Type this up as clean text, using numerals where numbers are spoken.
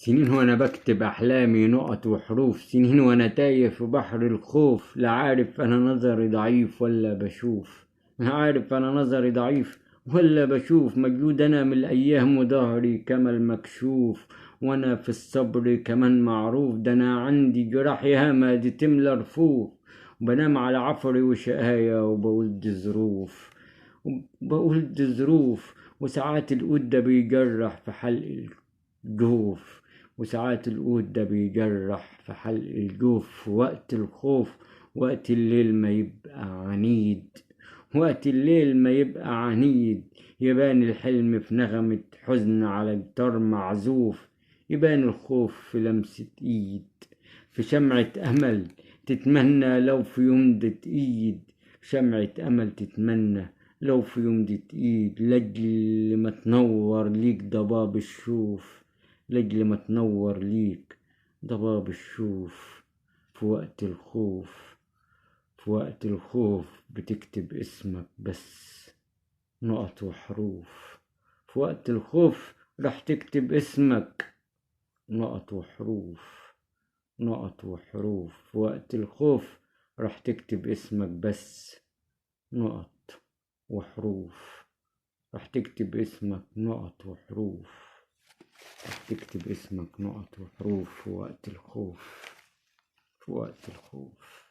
سنين وانا بكتب احلامي نقط وحروف، سنين وانا تايه في بحر الخوف، لا عارف انا نظري ضعيف ولا بشوف، لا عارف انا نظري ضعيف ولا بشوف. مجلود انا من الايام وظهري كما المكشوف، وانا في الصبر كمان معروف. ده انا عندي جراح ياما دي تملى رفوف، وبنام على عفري وشقايا وبقول دي ظروف، وبقول دي ظروف. وساعات القود ده بيجرح في حلق الجوف، وساعات القود ده بيجرح في حلق الجوف. في وقت الخوف، وقت الليل ما يبقى عنيد، وقت الليل ما يبقى عنيد، يبان الحلم في نغمة حزن على جدار معزوف، يبان الخوف في لمسة ايد، في شمعة امل تتمنى لو في يمدة ايد، شمعة امل تتمنى لو في يمدة ايد. لاجل ما تنور ليك ضباب الشوف، لاجل ما تنور ليك ضباب الشوف. في وقت الخوف، في وقت الخوف بتكتب اسمك بس نقط وحروف. في وقت الخوف راح تكتب اسمك نقط وحروف، نقط وحروف. في وقت الخوف راح تكتب اسمك بس نقط وحروف، راح تكتب اسمك نقط وحروف، راح تكتب اسمك نقط وحروف. في وقت الخوف، في وقت الخوف.